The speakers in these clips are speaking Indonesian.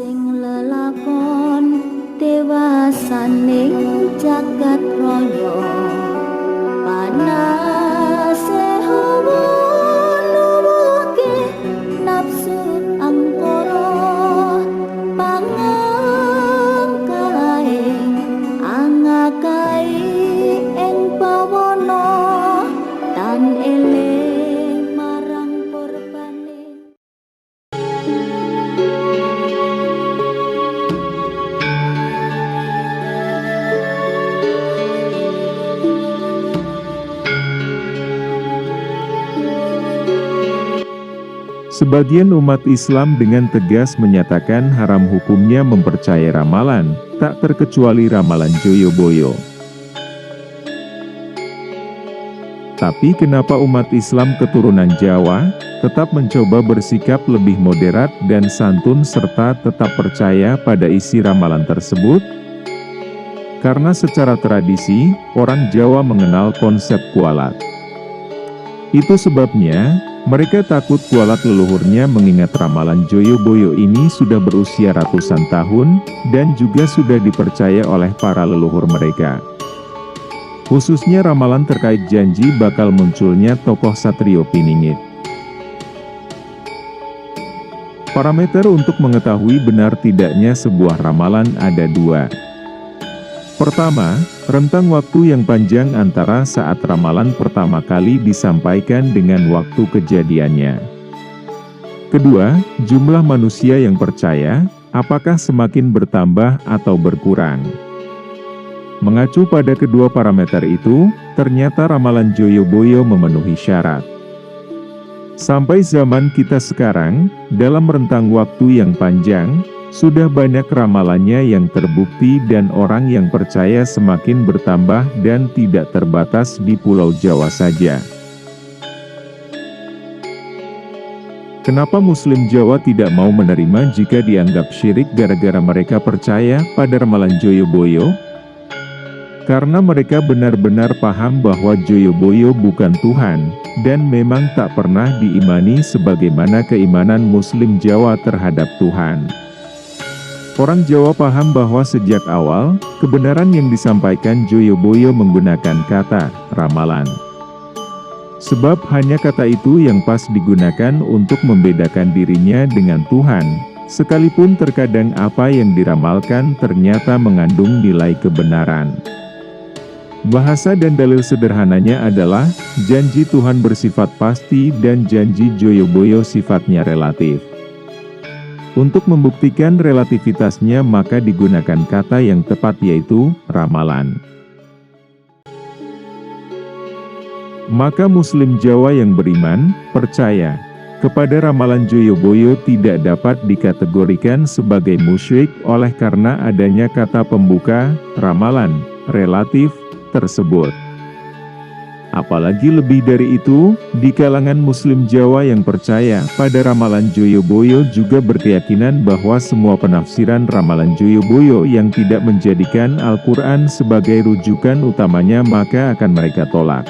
sing lelakon dewasaning jagat raya panase hawa nuwuhke nafsu angkara pangangkae angakai ing pawana tan eling marang korbane. Sebagian umat Islam dengan tegas menyatakan haram hukumnya mempercayai ramalan, tak terkecuali ramalan Joyoboyo. Tapi kenapa umat Islam keturunan Jawa tetap mencoba bersikap lebih moderat dan santun serta tetap percaya pada isi ramalan tersebut? Karena secara tradisi, orang Jawa mengenal konsep kualat. Itu sebabnya, mereka takut kualat leluhurnya mengingat ramalan Joyoboyo ini sudah berusia ratusan tahun, dan juga sudah dipercaya oleh para leluhur mereka. Khususnya ramalan terkait janji bakal munculnya tokoh Satrio Piningit. Parameter untuk mengetahui benar tidaknya sebuah ramalan ada dua. Pertama, rentang waktu yang panjang antara saat ramalan pertama kali disampaikan dengan waktu kejadiannya. Kedua, jumlah manusia yang percaya, apakah semakin bertambah atau berkurang. Mengacu pada kedua parameter itu, ternyata ramalan Joyoboyo memenuhi syarat. Sampai zaman kita sekarang, dalam rentang waktu yang panjang, sudah banyak ramalannya yang terbukti dan orang yang percaya semakin bertambah dan tidak terbatas di Pulau Jawa saja. Kenapa Muslim Jawa tidak mau menerima jika dianggap syirik gara-gara mereka percaya pada ramalan Joyoboyo? Karena mereka benar-benar paham bahwa Joyoboyo bukan Tuhan, dan memang tak pernah diimani sebagaimana keimanan Muslim Jawa terhadap Tuhan. Orang Jawa paham bahwa sejak awal, kebenaran yang disampaikan Joyoboyo menggunakan kata ramalan. Sebab hanya kata itu yang pas digunakan untuk membedakan dirinya dengan Tuhan, sekalipun terkadang apa yang diramalkan ternyata mengandung nilai kebenaran. Bahasa dan dalil sederhananya adalah, janji Tuhan bersifat pasti dan janji Joyoboyo sifatnya relatif. Untuk membuktikan relativitasnya maka digunakan kata yang tepat yaitu, ramalan. Maka Muslim Jawa yang beriman, percaya, kepada ramalan Joyoboyo tidak dapat dikategorikan sebagai musyrik oleh karena adanya kata pembuka, ramalan, relatif, tersebut. Apalagi lebih dari itu, di kalangan Muslim Jawa yang percaya pada ramalan Joyoboyo juga berkeyakinan bahwa semua penafsiran ramalan Joyoboyo yang tidak menjadikan Al-Quran sebagai rujukan utamanya maka akan mereka tolak.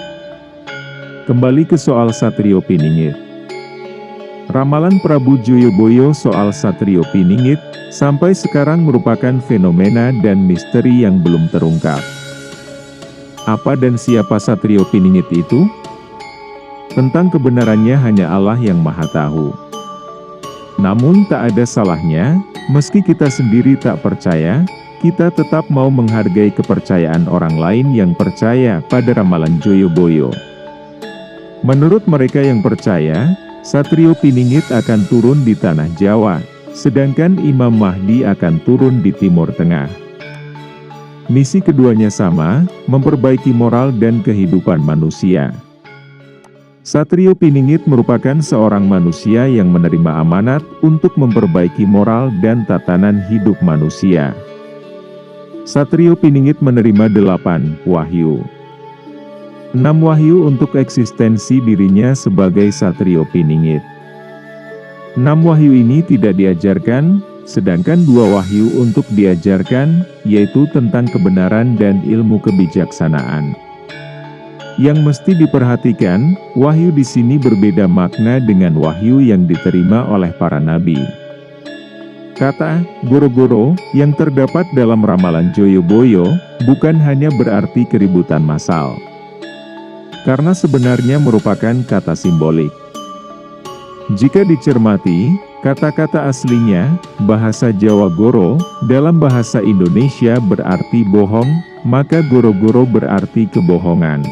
Kembali ke soal Satrio Piningit. Ramalan Prabu Joyoboyo soal Satrio Piningit, sampai sekarang merupakan fenomena dan misteri yang belum terungkap. Apa dan siapa Satrio Piningit itu? Tentang kebenarannya hanya Allah yang Maha Tahu. Namun tak ada salahnya, meski kita sendiri tak percaya, kita tetap mau menghargai kepercayaan orang lain yang percaya pada ramalan Joyoboyo. Menurut mereka yang percaya, Satrio Piningit akan turun di tanah Jawa, sedangkan Imam Mahdi akan turun di Timur Tengah. Misi keduanya sama, memperbaiki moral dan kehidupan manusia. Satrio Piningit merupakan seorang manusia yang menerima amanat untuk memperbaiki moral dan tatanan hidup manusia. Satrio Piningit menerima 8 wahyu. 6 wahyu untuk eksistensi dirinya sebagai Satrio Piningit. 6 wahyu ini tidak diajarkan, sedangkan 2 wahyu untuk diajarkan, yaitu tentang kebenaran dan ilmu kebijaksanaan. Yang mesti diperhatikan, wahyu di sini berbeda makna dengan wahyu yang diterima oleh para nabi. Kata goro-goro yang terdapat dalam ramalan Joyoboyo bukan hanya berarti keributan massal, karena sebenarnya merupakan kata simbolik. Jika dicermati, kata-kata aslinya, bahasa Jawa goro, dalam bahasa Indonesia berarti bohong, maka goro-goro berarti kebohongan.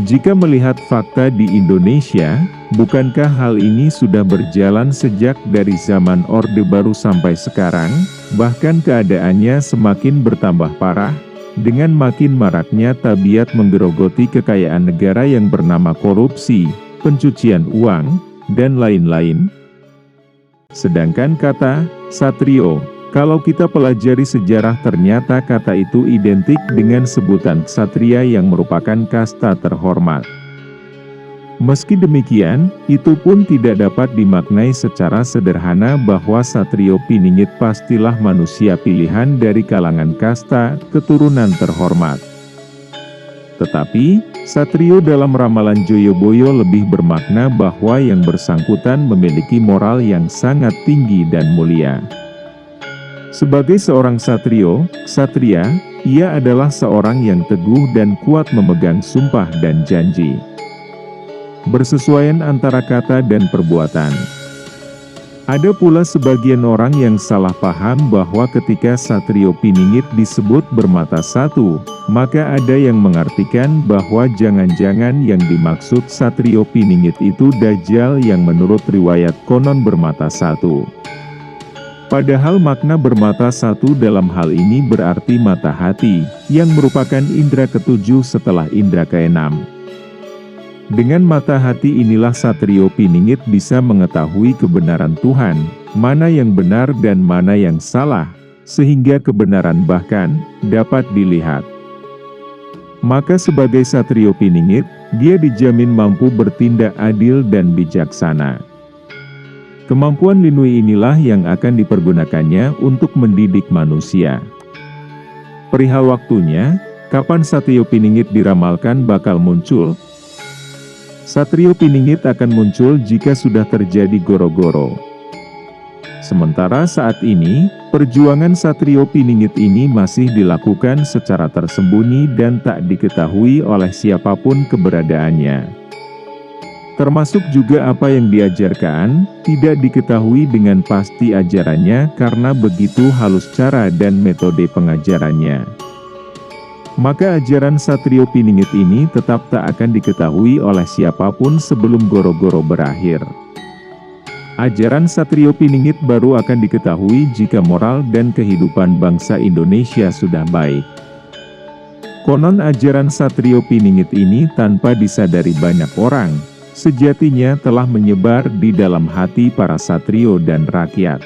Jika melihat fakta di Indonesia, bukankah hal ini sudah berjalan sejak dari zaman Orde Baru sampai sekarang, bahkan keadaannya semakin bertambah parah, dengan makin maraknya tabiat menggerogoti kekayaan negara yang bernama korupsi, pencucian uang, dan lain-lain? Sedangkan kata satrio, kalau kita pelajari sejarah ternyata kata itu identik dengan sebutan ksatria yang merupakan kasta terhormat. Meski demikian, itu pun tidak dapat dimaknai secara sederhana bahwa satrio piningit pastilah manusia pilihan dari kalangan kasta keturunan terhormat. Tetapi, satrio dalam ramalan Joyoboyo lebih bermakna bahwa yang bersangkutan memiliki moral yang sangat tinggi dan mulia. Sebagai seorang ksatria, ia adalah seorang yang teguh dan kuat memegang sumpah dan janji. Bersesuaian antara kata dan perbuatan. Ada pula sebagian orang yang salah paham bahwa ketika satrio piningit disebut bermata satu, maka ada yang mengartikan bahwa jangan-jangan yang dimaksud satrio piningit itu Dajjal yang menurut riwayat konon bermata satu. Padahal makna bermata satu dalam hal ini berarti mata hati, yang merupakan indera ketujuh setelah indera keenam. Dengan mata hati inilah satrio piningit bisa mengetahui kebenaran Tuhan, mana yang benar dan mana yang salah, sehingga kebenaran bahkan dapat dilihat. Maka sebagai satrio piningit, dia dijamin mampu bertindak adil dan bijaksana. Kemampuan Linui inilah yang akan dipergunakannya untuk mendidik manusia. Perihal waktunya, kapan satrio piningit diramalkan bakal muncul? Satrio piningit akan muncul jika sudah terjadi goro-goro. Sementara saat ini, perjuangan satrio piningit ini masih dilakukan secara tersembunyi dan tak diketahui oleh siapapun keberadaannya. Termasuk juga apa yang diajarkan, tidak diketahui dengan pasti ajarannya karena begitu halus cara dan metode pengajarannya. Maka ajaran satrio piningit ini tetap tak akan diketahui oleh siapapun sebelum goro-goro berakhir. Ajaran satrio piningit baru akan diketahui jika moral dan kehidupan bangsa Indonesia sudah baik. Konon ajaran satrio piningit ini tanpa disadari banyak orang, sejatinya telah menyebar di dalam hati para satrio dan rakyat.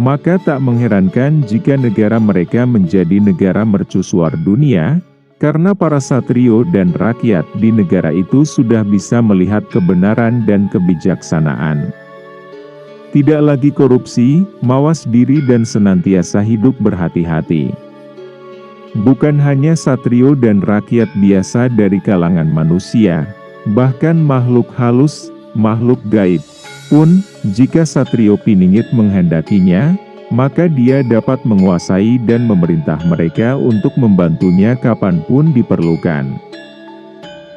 Maka tak mengherankan jika negara mereka menjadi negara mercusuar dunia, karena para satrio dan rakyat di negara itu sudah bisa melihat kebenaran dan kebijaksanaan. Tidak lagi korupsi, mawas diri dan senantiasa hidup berhati-hati. Bukan hanya satrio dan rakyat biasa dari kalangan manusia, bahkan makhluk halus, makhluk gaib pun, jika satrio piningit menghendakinya, maka dia dapat menguasai dan memerintah mereka untuk membantunya kapanpun diperlukan.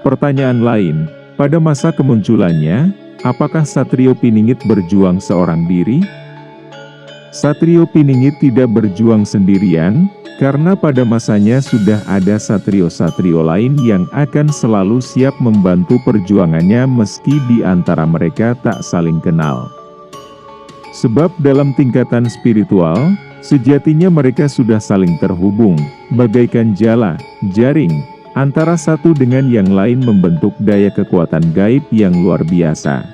Pertanyaan lain, pada masa kemunculannya, apakah satrio piningit berjuang seorang diri? Satrio piningit tidak berjuang sendirian, karena pada masanya sudah ada satrio-satrio lain yang akan selalu siap membantu perjuangannya meski di antara mereka tak saling kenal. Sebab dalam tingkatan spiritual, sejatinya mereka sudah saling terhubung, bagaikan jala, jaring, antara satu dengan yang lain membentuk daya kekuatan gaib yang luar biasa.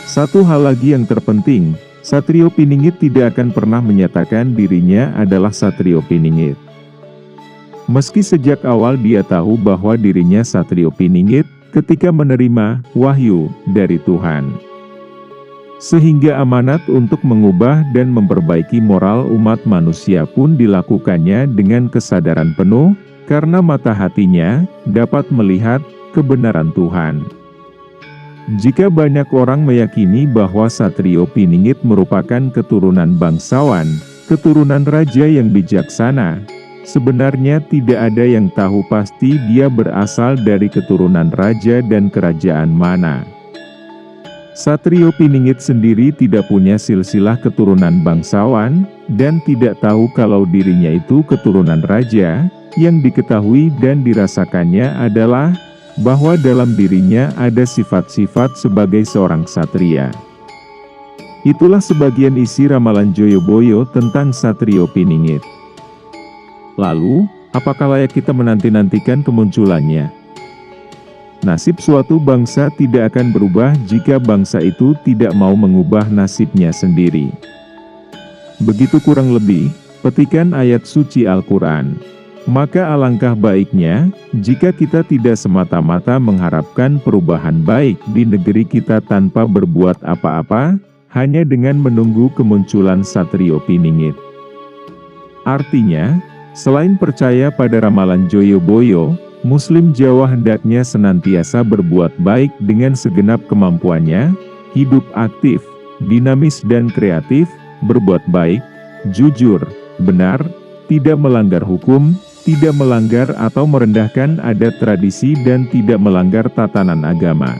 Satu hal lagi yang terpenting, satrio piningit tidak akan pernah menyatakan dirinya adalah satrio piningit. Meski sejak awal dia tahu bahwa dirinya satrio piningit ketika menerima wahyu dari Tuhan. Sehingga amanat untuk mengubah dan memperbaiki moral umat manusia pun dilakukannya dengan kesadaran penuh, karena mata hatinya dapat melihat kebenaran Tuhan. Jika banyak orang meyakini bahwa Satrio Piningit merupakan keturunan bangsawan, keturunan raja yang bijaksana, sebenarnya tidak ada yang tahu pasti dia berasal dari keturunan raja dan kerajaan mana. Satrio Piningit sendiri tidak punya silsilah keturunan bangsawan, dan tidak tahu kalau dirinya itu keturunan raja. Yang diketahui dan dirasakannya adalah bahwa dalam dirinya ada sifat-sifat sebagai seorang satria. Itulah sebagian isi ramalan Joyoboyo tentang Satrio Piningit. Lalu, apakah layak kita menanti-nantikan kemunculannya? Nasib suatu bangsa tidak akan berubah jika bangsa itu tidak mau mengubah nasibnya sendiri. Begitu kurang lebih, petikan ayat suci Al-Quran. Maka alangkah baiknya, jika kita tidak semata-mata mengharapkan perubahan baik di negeri kita tanpa berbuat apa-apa, hanya dengan menunggu kemunculan Satrio Piningit. Artinya, selain percaya pada ramalan Joyoboyo, Muslim Jawa hendaknya senantiasa berbuat baik dengan segenap kemampuannya, hidup aktif, dinamis dan kreatif, berbuat baik, jujur, benar, tidak melanggar hukum, tidak melanggar atau merendahkan adat tradisi dan tidak melanggar tatanan agama.